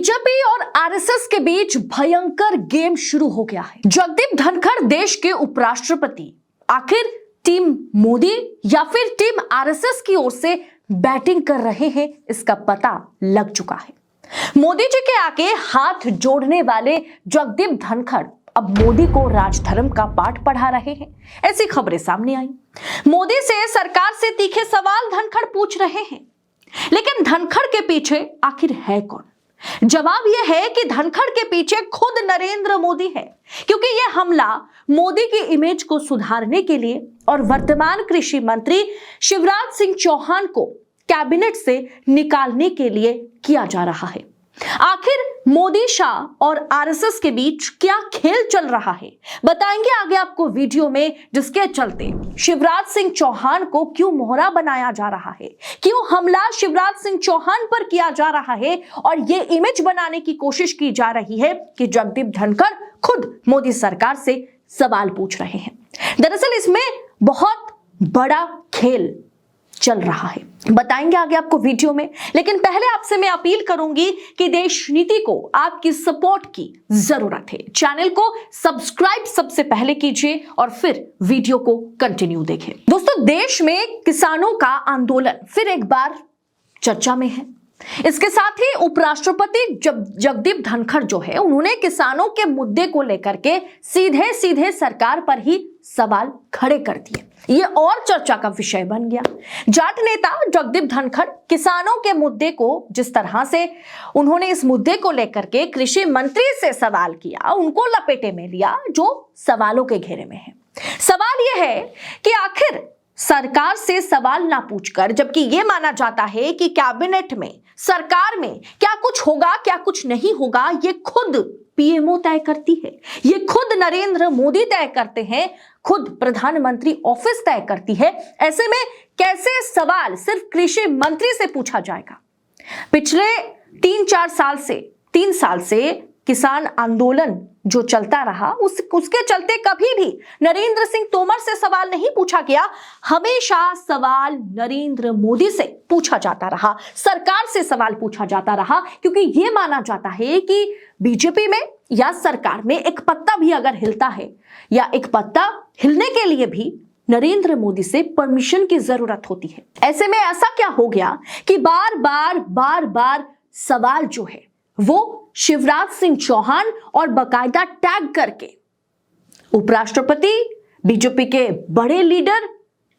BJP और RSS के बीच भयंकर गेम शुरू हो गया है। जगदीप धनखड़ देश के उपराष्ट्रपति आखिर टीम मोदी या फिर टीम आरएसएस की ओर से बैटिंग कर रहे हैं, इसका पता लग चुका है। मोदी जी के आगे हाथ जोड़ने वाले जगदीप धनखड़ अब मोदी को राजधर्म का पाठ पढ़ा रहे हैं, ऐसी खबरें सामने आई। मोदी से सरकार से तीखे सवाल धनखड़ पूछ रहे हैं, लेकिन धनखड़ के पीछे आखिर है कौन? जवाब यह है कि धनखड़ के पीछे खुद नरेंद्र मोदी है, क्योंकि यह हमला मोदी की इमेज को सुधारने के लिए और वर्तमान कृषि मंत्री शिवराज सिंह चौहान को कैबिनेट से निकालने के लिए किया जा रहा है। आखिर मोदी, शाह और आरएसएस के बीच क्या खेल चल रहा है, बताएंगे आगे आपको वीडियो में, जिसके चलते शिवराज सिंह चौहान को क्यों मोहरा बनाया जा रहा है, क्यों हमला शिवराज सिंह चौहान पर किया जा रहा है और यह इमेज बनाने की कोशिश की जा रही है कि जगदीप धनखड़ खुद मोदी सरकार से सवाल पूछ रहे हैं। दरअसल इसमें बहुत बड़ा खेल चल रहा है, बताएंगे आगे आपको वीडियो में। लेकिन पहले आपसे मैं अपील करूंगी कि देश नीति को आपकी सपोर्ट की जरूरत है। चैनल को सब्सक्राइब सबसे पहले कीजिए और फिर वीडियो को कंटिन्यू देखें। दोस्तों, देश में किसानों का आंदोलन फिर एक बार चर्चा में है। इसके साथ ही उपराष्ट्रपति जगदीप धनखड़ जो है, उन्होंने किसानों के मुद्दे को लेकर के सीधे सीधे सरकार पर ही सवाल खड़े कर दिए। ये और चर्चा का विषय बन गया। जाट नेता जगदीप धनखड़ किसानों के मुद्दे को जिस तरह से उन्होंने इस मुद्दे को लेकर के कृषि मंत्री से सवाल किया, उनको लपेटे में लिया, जो सवालों के घेरे में है। सवाल यह है कि आखिर सरकार से सवाल ना पूछकर, जबकि यह माना जाता है कि कैबिनेट में, सरकार में क्या कुछ होगा, क्या कुछ नहीं होगा, ये खुद पीएमओ तय करती है, ये खुद नरेंद्र मोदी तय करते हैं, खुद प्रधानमंत्री ऑफिस तय करती है। ऐसे में कैसे सवाल सिर्फ कृषि मंत्री से पूछा जाएगा? पिछले 3 साल से किसान आंदोलन जो चलता रहा, उसके चलते कभी भी नरेंद्र सिंह तोमर से सवाल नहीं पूछा गया। हमेशा सवाल नरेंद्र मोदी से पूछा जाता रहा, सरकार से सवाल पूछा जाता रहा, क्योंकि यह माना जाता है कि बीजेपी में या सरकार में एक पत्ता भी अगर हिलता है या एक पत्ता हिलने के लिए भी नरेंद्र मोदी से परमिशन की जरूरत होती है। ऐसे में ऐसा क्या हो गया कि बार बार सवाल जो है वो शिवराज सिंह चौहान और बकायदा टैग करके उपराष्ट्रपति, बीजेपी के बड़े लीडर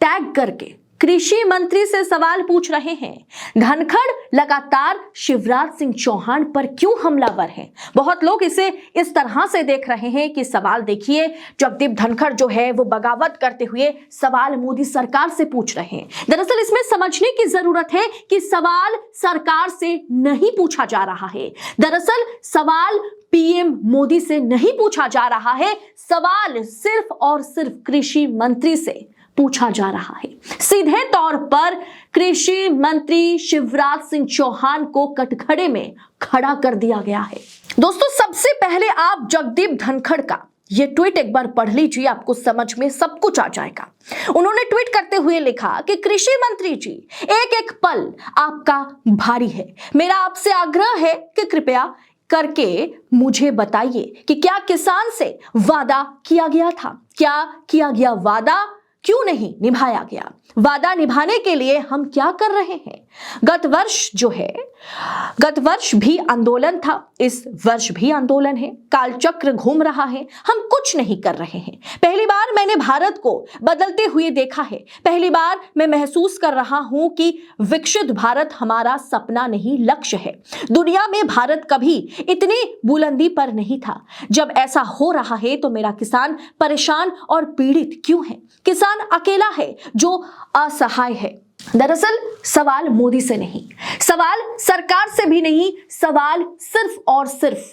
टैग करके कृषि मंत्री से सवाल पूछ रहे हैं। धनखड़ लगातार शिवराज सिंह चौहान पर क्यों हमलावर हैं? बहुत लोग इसे इस तरह से देख रहे हैं कि सवाल देखिए, जगदीप धनखड़ जो है वो बगावत करते हुए सवाल मोदी सरकार से पूछ रहे हैं। दरअसल इसमें समझने की जरूरत है कि सवाल सरकार से नहीं पूछा जा रहा है। दरअसल सवाल पीएम मोदी से नहीं पूछा जा रहा है, सवाल सिर्फ और सिर्फ कृषि मंत्री से पूछा जा रहा है। सीधे तौर पर कृषि मंत्री शिवराज सिंह चौहान को कटघरे में खड़ा कर दिया गया है। दोस्तों, सबसे पहले आप जगदीप धनखड़ का ये ट्वीट एक बार पढ़ लीजिए, आपको समझ में सब कुछ आ जाएगा। उन्होंने ट्वीट करते हुए लिखा कि कृषि मंत्री जी, एक एक पल आपका भारी है। मेरा आपसे आग्रह है कि कृपया करके मुझे बताइए कि क्या किसान से वादा किया गया था? क्या किया गया वादा क्यों नहीं निभाया गया? वादा निभाने के लिए हम क्या कर रहे हैं? गत वर्ष भी आंदोलन था, इस वर्ष भी आंदोलन है, कालचक्र घूम रहा है, हम कुछ नहीं कर रहे हैं। पहली बार मैंने भारत को बदलते हुए देखा है। पहली बार मैं महसूस कर रहा हूं कि विकसित भारत हमारा सपना नहीं, लक्ष्य है। दुनिया में भारत कभी इतनी बुलंदी पर नहीं था। जब ऐसा हो रहा है तो मेरा किसान परेशान और पीड़ित क्यों है? किसान अकेला है जो असहाय है। दरअसल सवाल मोदी से नहीं, सवाल सरकार से भी नहीं, सवाल सिर्फ और सिर्फ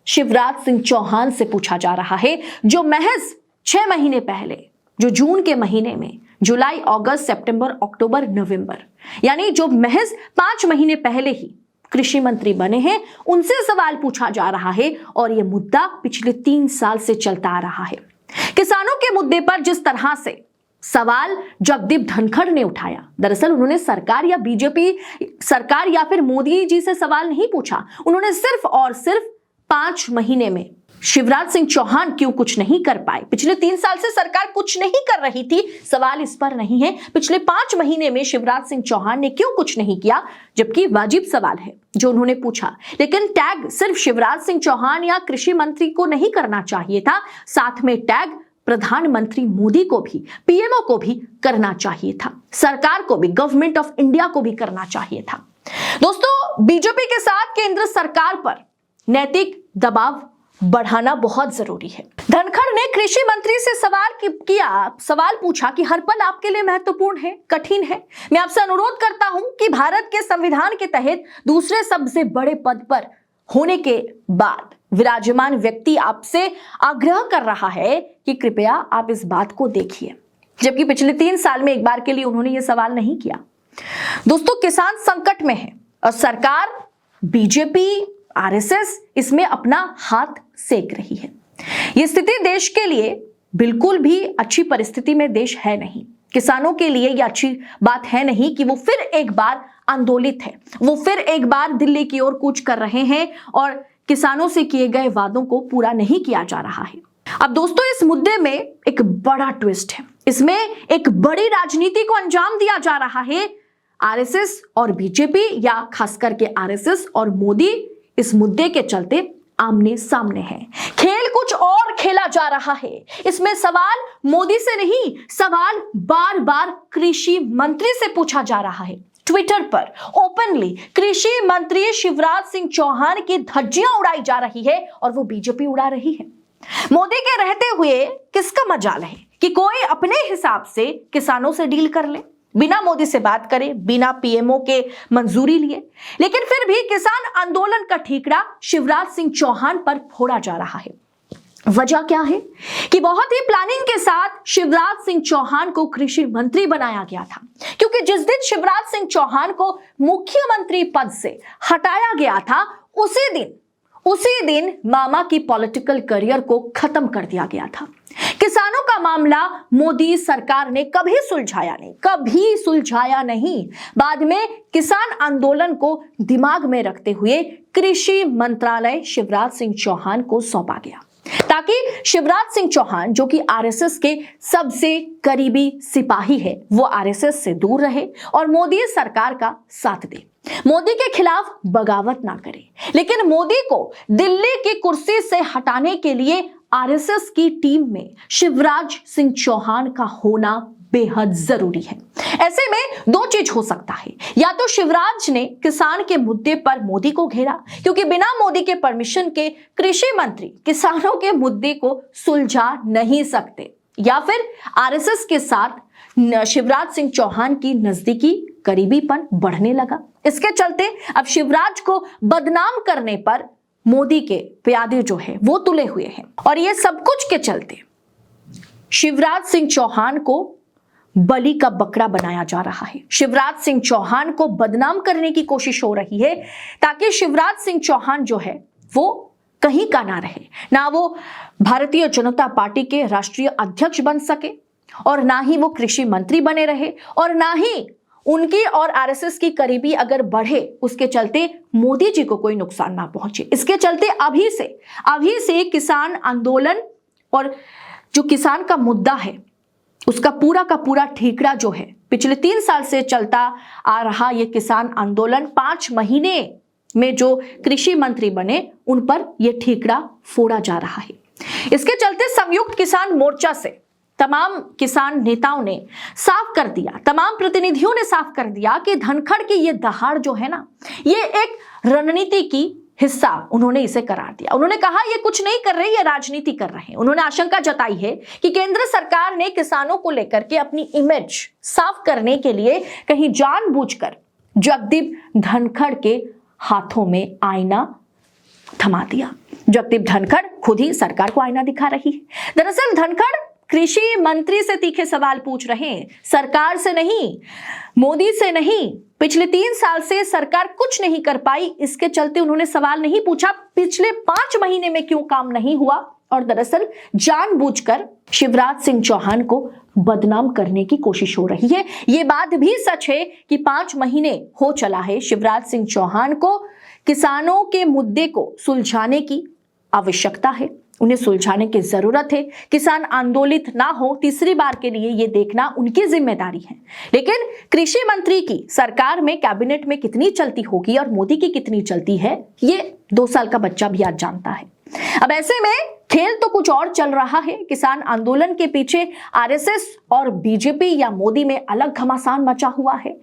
शिवराज सिंह चौहान से पूछा जा रहा है, जो महज 6 महीने पहले, जो जून के महीने में, जुलाई, अगस्त, सितंबर, अक्टूबर, नवंबर, यानी जो महज 5 महीने पहले ही कृषि मंत्री बने हैं, उनसे सवाल पूछा जा रहा है। और यह मुद्दा पिछले 3 साल से चलता आ रहा है। किसानों के मुद्दे पर जिस तरह से सवाल जगदीप धनखड़ ने उठाया। दरअसल उन्होंने सरकार या बीजेपी सरकार या फिर मोदी जी से सवाल नहीं पूछा। उन्होंने सिर्फ और सिर्फ 5 महीने में शिवराज सिंह चौहान क्यों कुछ नहीं कर पाए। पिछले 3 साल से सरकार कुछ नहीं कर रही थी, सवाल इस पर नहीं है पिछले 5 महीने में शिवराज सिंह चौहान ने क्यों कुछ नहीं किया, जबकि वाजिब सवाल है जो उन्होंने पूछा। लेकिन टैग सिर्फ शिवराज सिंह चौहान या कृषि मंत्री को नहीं करना चाहिए था, साथ में टैग प्रधानमंत्री मोदी को भी, पीएमओ को भी करना चाहिए था, सरकार को भी, गवर्नमेंट ऑफ इंडिया को भी करना चाहिए था। दोस्तों, बीजेपी के साथ केंद्र सरकार पर नैतिक दबाव बढ़ाना बहुत जरूरी है। धनखड़ ने कृषि मंत्री से सवाल पूछा कि हर पल आपके लिए महत्वपूर्ण है, कठिन है। मैं आपसे अनुरोध करता हूं कि भारत के संविधान के तहत दूसरे सबसे बड़े पद पर होने के बाद विराजमान व्यक्ति आपसे आग्रह कर रहा है कि कृपया आप इस बात को देखिए, जबकि पिछले 3 साल में एक बार के लिए उन्होंने यह सवाल नहीं किया। दोस्तों, किसान संकट में है और सरकार, बीजेपी, आरएसएस इसमें अपना हाथ सेक रही है। यह स्थिति देश के लिए बिल्कुल भी अच्छी परिस्थिति में देश है नहीं। किसानों के लिए यह अच्छी बात है नहीं कि वो फिर एक बार आंदोलित है, वो फिर एक बार दिल्ली की ओर कूच कर रहे हैं और किसानों से किए गए वादों को पूरा नहीं किया जा रहा है। अब दोस्तों, इस मुद्दे में एक बड़ा ट्विस्ट है, इसमें एक बड़ी राजनीति को अंजाम दिया जा रहा है। आरएसएस और बीजेपी या खास करके आरएसएस और मोदी इस मुद्दे के चलते आमने सामने हैं। खेल कुछ और खेला जा रहा है। इसमें सवाल मोदी से नहीं, सवाल बार बार कृषि मंत्री से पूछा जा रहा है। ट्विटर पर ओपनली कृषि मंत्री शिवराज सिंह चौहान की धज्जियां उड़ाई जा रही है और वो बीजेपी उड़ा रही है। मोदी के रहते हुए किसका मजाल है कि कोई अपने हिसाब से किसानों से डील कर ले, बिना मोदी से बात करे, बिना पीएमओ के मंजूरी लिए। लेकिन फिर भी किसान आंदोलन का ठीकरा शिवराज सिंह चौहान पर फोड़ा जा रहा है। वजह क्या है कि बहुत ही प्लानिंग के साथ शिवराज सिंह चौहान को कृषि मंत्री बनाया गया था, क्योंकि जिस दिन शिवराज सिंह चौहान को मुख्यमंत्री पद से हटाया गया था, उसी दिन मामा की पॉलिटिकल करियर को खत्म कर दिया गया था। किसानों का मामला मोदी सरकार ने कभी सुलझाया नहीं। बाद में किसान आंदोलन को दिमाग में रखते हुए कृषि मंत्रालय शिवराज सिंह चौहान को सौंपा गया, ताकि शिवराज सिंह चौहान, जो कि आरएसएस के सबसे करीबी सिपाही है, वो आरएसएस से दूर रहे और मोदी सरकार का साथ दे, मोदी के खिलाफ बगावत ना करे। लेकिन मोदी को दिल्ली की कुर्सी से हटाने के लिए आरएसएस की टीम में शिवराज सिंह चौहान का होना बेहद जरूरी है। ऐसे में 2 चीज हो सकता है, या तो शिवराज ने किसान के मुद्दे पर मोदी को घेरा, क्योंकि बिना मोदी के परमिशन के कृषि मंत्री किसानों के मुद्दे को सुलझा नहीं सकते, या फिर आरएसएस के साथ शिवराज सिंह चौहान की नजदीकी करीबीपन बढ़ने लगा। इसके चलते अब शिवराज को बदनाम करने पर मोदी के प्यादे जो है वो तुले हुए हैं, और ये सब कुछ के चलते शिवराज सिंह चौहान को बलि का बकरा बनाया जा रहा है। शिवराज सिंह चौहान को बदनाम करने की कोशिश हो रही है, ताकि शिवराज सिंह चौहान जो है वो कहीं का ना रहे, ना वो भारतीय जनता पार्टी के राष्ट्रीय अध्यक्ष बन सके, और ना ही वो कृषि मंत्री बने रहे, और ना ही उनकी और आरएसएस की करीबी अगर बढ़े, उसके चलते मोदी जी को कोई नुकसान ना पहुंचे। इसके चलते अभी से किसान आंदोलन और जो किसान का मुद्दा है उसका पूरा का पूरा ठीकरा जो है, पिछले 3 साल से चलता आ रहा ये किसान आंदोलन 5 महीने में जो कृषि मंत्री बने उन पर यह ठीकरा फोड़ा जा रहा है। इसके चलते संयुक्त किसान मोर्चा से तमाम किसान नेताओं ने साफ कर दिया, तमाम प्रतिनिधियों ने साफ कर दिया कि धनखड़ की ये दहाड़ जो है ना, ये एक रणनीति की हिस्सा उन्होंने इसे करार दिया। उन्होंने कहा ये कुछ नहीं कर रहे, ये राजनीति कर रहे हैं। उन्होंने आशंका जताई है कि केंद्र सरकार ने किसानों को लेकर के अपनी इमेज साफ करने के लिए कहीं जानबूझकर जगदीप धनखड़ के हाथों में आईना थमा दिया। जगदीप धनखड़ खुद ही सरकार को आईना दिखा रही है। दरअसल धनखड़ कृषि मंत्री से तीखे सवाल पूछ रहे हैं, सरकार से नहीं, मोदी से नहीं। पिछले 3 साल से सरकार कुछ नहीं कर पाई, इसके चलते उन्होंने सवाल नहीं पूछा पिछले 5 महीने में क्यों काम नहीं हुआ और दरअसल जानबूझकर शिवराज सिंह चौहान को बदनाम करने की कोशिश हो रही है। ये बात भी सच है कि 5 महीने हो चला है शिवराज सिंह चौहान को किसानों के मुद्दे को सुलझाने की आवश्यकता है, उन्हें सुलझाने की जरूरत है। किसान आंदोलित ना हो तीसरी बार के लिए ये देखना उनकी जिम्मेदारी है। लेकिन कृषि मंत्री की सरकार में कैबिनेट में कितनी चलती होगी और मोदी की कितनी चलती है, ये 2 साल का बच्चा भी आज जानता है। अब ऐसे में खेल तो कुछ और चल रहा है। किसान आंदोलन के पीछे आरएसएस और बीजेपी या मोदी में अलग घमासान मचा हुआ है।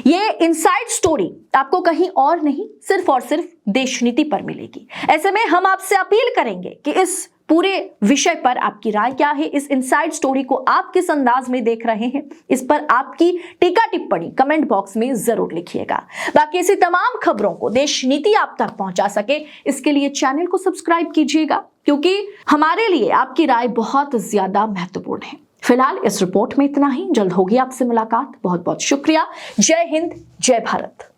ये इनसाइड स्टोरी आपको कहीं और नहीं, सिर्फ और सिर्फ देश नीति पर मिलेगी। ऐसे में हम आपसे अपील करेंगे कि इस पूरे विषय पर आपकी राय क्या है, इस इनसाइड स्टोरी को आप किस अंदाज में देख रहे हैं, इस पर आपकी टीका टिप्पणी कमेंट बॉक्स में जरूर लिखिएगा। बाकी ऐसी तमाम खबरों को देश नीति आप तक पहुंचा सके, इसके लिए चैनल को सब्सक्राइब कीजिएगा, क्योंकि हमारे लिए आपकी राय बहुत ज्यादा महत्वपूर्ण है। फिलहाल इस रिपोर्ट में इतना ही। जल्द होगी आपसे मुलाकात। बहुत बहुत शुक्रिया। जय हिंद, जय भारत।